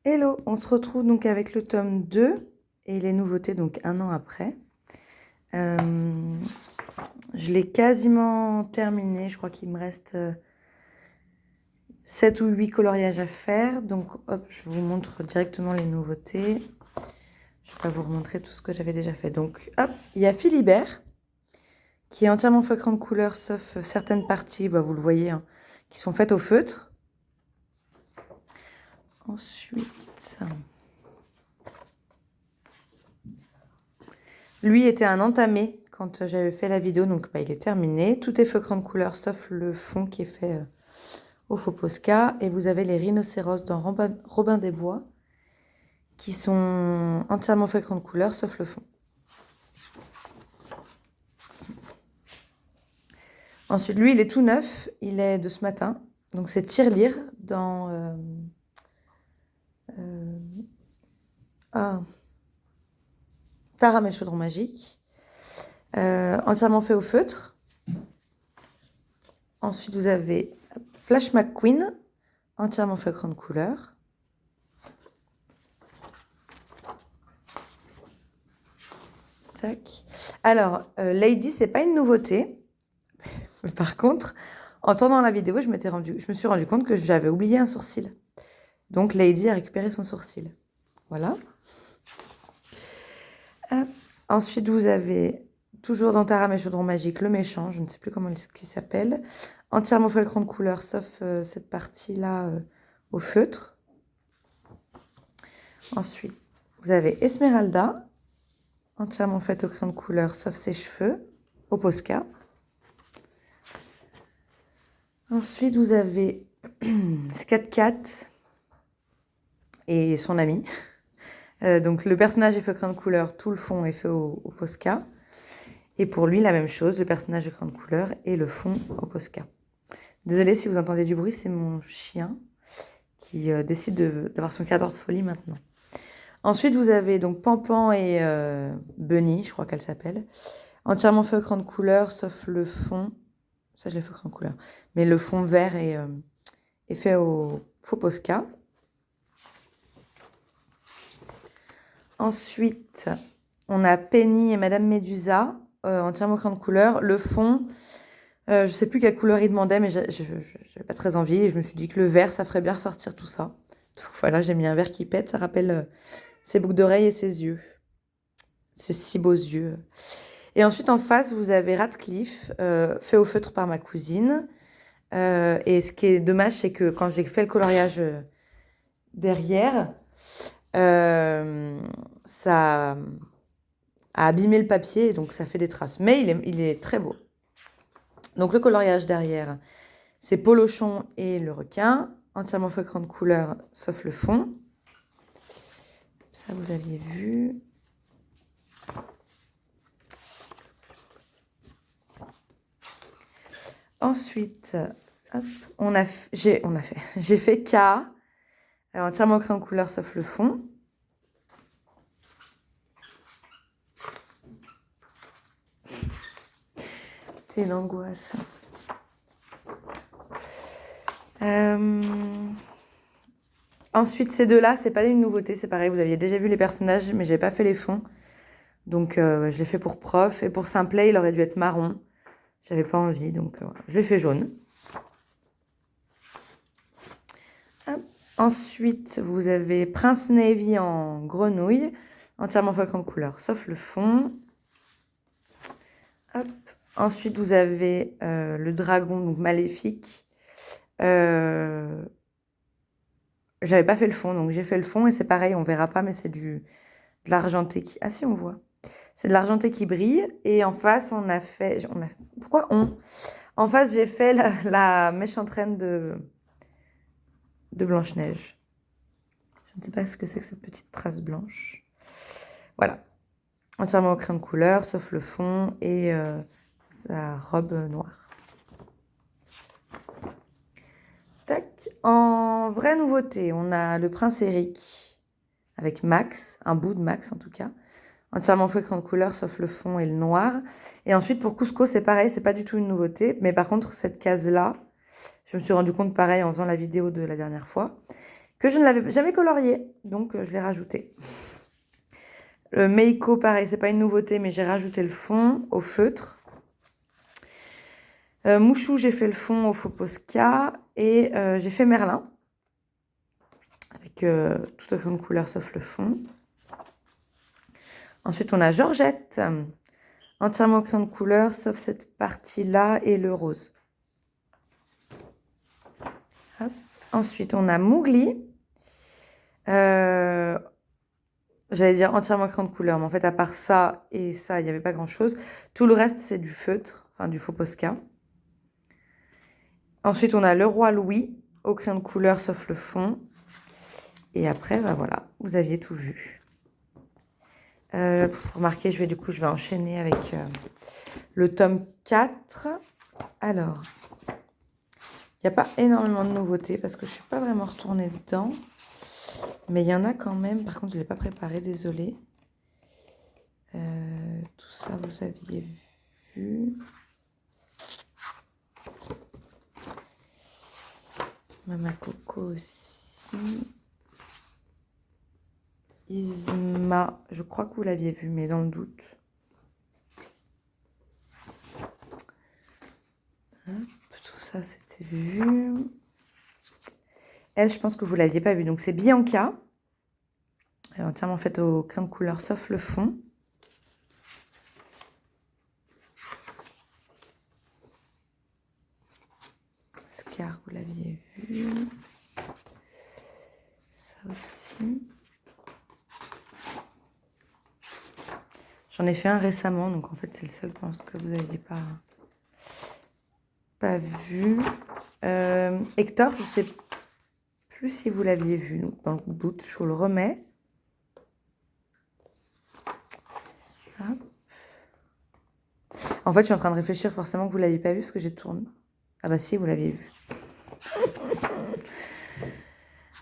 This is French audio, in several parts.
Hello, on se retrouve donc avec le tome 2 et les nouveautés donc un an après. Je l'ai quasiment terminé, je crois qu'il me reste 7 ou 8 coloriages à faire. Donc hop, je vous montre directement les nouveautés. Je vais pas vous remontrer tout ce que j'avais déjà fait. Donc hop, il y a Philibert qui est entièrement feutre de couleur sauf certaines parties, vous le voyez, hein, qui sont faites au feutre. Ensuite... Lui était un entamé quand j'avais fait la vidéo, donc il est terminé. Tout est feutre de couleur sauf le fond qui est fait au faux Posca. Et vous avez les rhinocéros dans Robin des Bois qui sont entièrement feutre de couleur sauf le fond. Ensuite, lui, il est tout neuf, il est de ce matin. Donc c'est Tirelire dans... Tara mes chaudrons magiques. Entièrement fait au feutre. Ensuite, vous avez Flash McQueen, entièrement feutre de couleur. Tac. Alors, Lady, c'est pas une nouveauté. Mais par contre, en tournant la vidéo, je me suis rendu compte que j'avais oublié un sourcil. Donc, Lady a récupéré son sourcil. Voilà. Ensuite, vous avez, toujours dans Tara mes chaudrons magiques, le méchant, je ne sais plus comment il s'appelle, entièrement feutre de couleur, sauf cette partie-là au feutre. Ensuite, vous avez Esmeralda, entièrement faite au crayon de couleur, sauf ses cheveux, au Posca. Ensuite, vous avez Scat Cat et son ami. Donc, le personnage est fait au crayon de couleur, tout le fond est fait au Posca. Et pour lui, la même chose, le personnage est crayon de couleur et le fond au Posca. Désolée si vous entendez du bruit, c'est mon chien qui décide d'avoir son quart d'heure de folie maintenant. Ensuite, vous avez donc Pampan et Bunny, je crois qu'elle s'appelle, entièrement fait au crayon de couleur, sauf le fond. Ça, je l'ai fait au crayon de couleur. Mais le fond vert est fait au faux Posca. Ensuite, on a Penny et Madame Médusa, entièrement au crayon de couleur. Le fond, je ne sais plus quelle couleur il demandait, mais je n'avais pas très envie. Et je me suis dit que le vert, ça ferait bien ressortir tout ça. Donc voilà, j'ai mis un vert qui pète. Ça rappelle ses boucles d'oreilles et ses yeux. Ses si beaux yeux. Et ensuite, en face, vous avez Radcliffe, fait au feutre par ma cousine. Et ce qui est dommage, c'est que quand j'ai fait le coloriage derrière, ça a abîmé le papier, donc ça fait des traces. Mais il est très beau. Donc le coloriage derrière, c'est Polochon et le requin, entièrement fait de couleur, sauf le fond. Ça, vous aviez vu. Ensuite, hop, j'ai fait K, entièrement crayon de couleur, sauf le fond. C'est l'angoisse. Ensuite, ces deux-là, c'est pas une nouveauté, c'est pareil, vous aviez déjà vu les personnages, mais j'ai pas fait les fonds. Donc, je l'ai fait pour prof. Et pour Simplet, il aurait dû être marron. J'avais pas envie, donc je l'ai fait jaune. Hop. Ensuite, vous avez Prince Navy en grenouille, entièrement fait en couleur, sauf le fond. Hop. Ensuite, vous avez le dragon, donc maléfique. J'avais pas fait le fond, donc j'ai fait le fond et c'est pareil, on verra pas, mais c'est de l'argenté qui... Ah si, on voit. C'est de l'argenté qui brille. Et en face, pourquoi on? En face, j'ai fait la méchante reine de Blanche-Neige. Je ne sais pas ce que c'est que cette petite trace blanche. Voilà. Entièrement au crayon de couleur, sauf le fond et sa robe noire. Tac. En vraie nouveauté, on a le prince Eric avec Max, un bout de Max en tout cas. Entièrement fait crayon de couleur, sauf le fond et le noir. Et ensuite, pour Cusco, c'est pareil, c'est pas du tout une nouveauté. Mais par contre, cette case-là, je me suis rendu compte pareil en faisant la vidéo de la dernière fois, que je ne l'avais jamais colorié, donc je l'ai rajouté. Le Meiko, pareil, c'est pas une nouveauté, mais j'ai rajouté le fond au feutre. Mouchou, j'ai fait le fond au faux Posca et j'ai fait Merlin avec toute aucune couleur sauf le fond. Ensuite, on a Georgette, entièrement au crayon de couleur sauf cette partie-là et le rose. Hop. Ensuite, on a Mougli. J'allais dire entièrement crayon de couleur, mais en fait, à part ça et ça, il n'y avait pas grand-chose. Tout le reste, c'est du feutre, enfin du faux Posca. Ensuite, on a le Roi Louis, au crayon de couleur, sauf le fond. Et après, bah voilà, vous aviez tout vu. Remarquez, je vais enchaîner avec le tome 4. Alors, il n'y a pas énormément de nouveautés parce que je ne suis pas vraiment retournée dedans. Mais il y en a quand même. Par contre, je ne l'ai pas préparé, désolée. Tout ça, vous aviez vu. Mama Coco aussi. Isma, je crois que vous l'aviez vu, mais dans le doute. Hop, tout ça, c'était vu. Elle, je pense que vous ne l'aviez pas vu. Donc, c'est Bianca. Elle est entièrement faite au crayon de couleur, sauf le fond. Scar, vous l'aviez vu. Ça aussi. J'en ai fait un récemment, donc en fait, c'est le seul, je pense, que vous n'aviez pas vu. Hector, je ne sais plus si vous l'aviez vu, donc dans le doute, je vous le remets. Hop. En fait, je suis en train de réfléchir forcément que vous ne l'aviez pas vu, parce que j'ai tourné. Ah bah si, vous l'aviez vu.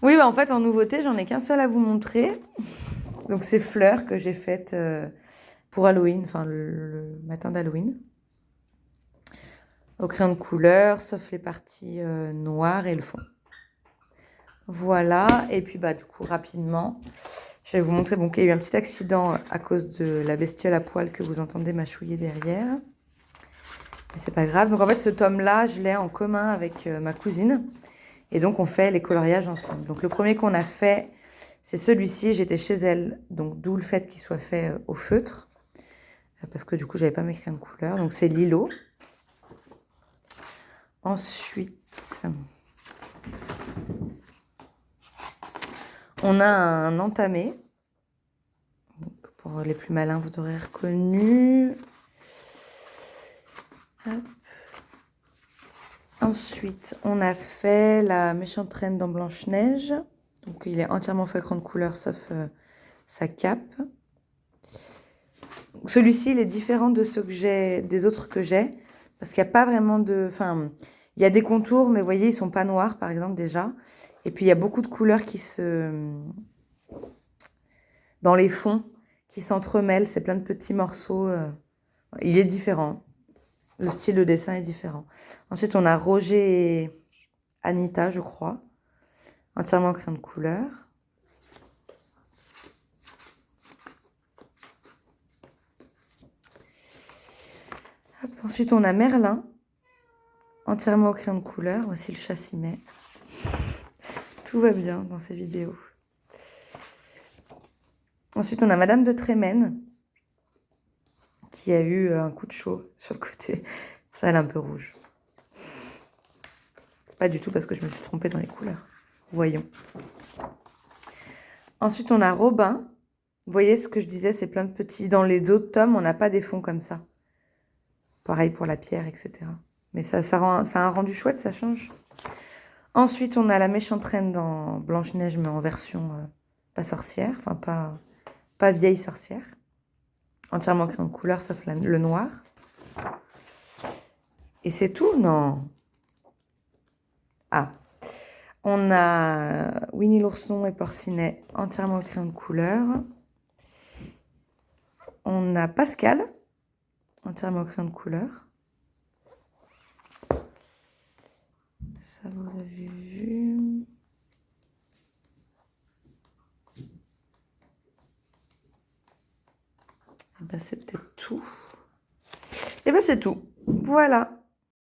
Oui, bah en fait, en nouveauté, j'en ai qu'un seul à vous montrer. Donc, c'est Fleur que j'ai faite pour Halloween, enfin le matin d'Halloween. Au crayon de couleur, sauf les parties noires et le fond. Voilà, et puis bah du coup, rapidement, je vais vous montrer qu'il y a eu un petit accident à cause de la bestiole à poil que vous entendez mâchouiller derrière. Mais c'est pas grave. Donc en fait, ce tome-là, je l'ai en commun avec ma cousine. Et donc, on fait les coloriages ensemble. Donc, le premier qu'on a fait, c'est celui-ci. J'étais chez elle, donc d'où le fait qu'il soit fait au feutre. Parce que du coup, j'avais pas mes crayons de couleur. Donc, c'est Lilo. Ensuite, on a un entamé. Donc, pour les plus malins, vous aurez reconnu. Hop. Ensuite, on a fait la méchante reine dans Blanche-Neige. Donc, il est entièrement fait à crayon de couleur, sauf sa cape. Celui-ci, il est différent de ceux que j'ai, des autres que j'ai, parce qu'il n'y a pas vraiment de... Enfin, il y a des contours, mais vous voyez, ils ne sont pas noirs, par exemple, déjà. Et puis, il y a beaucoup de couleurs qui dans les fonds, qui s'entremêlent. C'est plein de petits morceaux. Il est différent. Le style de dessin est différent. Ensuite, on a Roger et Anita, je crois, entièrement en crayon de couleur. Hop, ensuite, on a Merlin, entièrement au crayon de couleur. Voici le chassimet. Tout va bien dans ces vidéos. Ensuite, on a Madame de Trémène, qui a eu un coup de chaud sur le côté. Ça, elle est un peu rouge. C'est pas du tout parce que je me suis trompée dans les couleurs. Voyons. Ensuite, on a Robin. Vous voyez ce que je disais, c'est plein de petits... Dans les autres tomes, on n'a pas des fonds comme ça. Pareil pour la pierre, etc. Mais ça a un rendu chouette, ça change. Ensuite, on a la méchante reine dans Blanche-Neige, mais en version pas sorcière, enfin pas vieille sorcière. Entièrement crayon de couleur, sauf le noir. Et c'est tout, non? Ah, on a Winnie l'ourson et Porcinet, entièrement crayon de couleur. On a Pascal, entièrement crayon de couleur. Ça, vous avez vu. Ben, c'est peut-être tout. Et ben c'est tout. Voilà.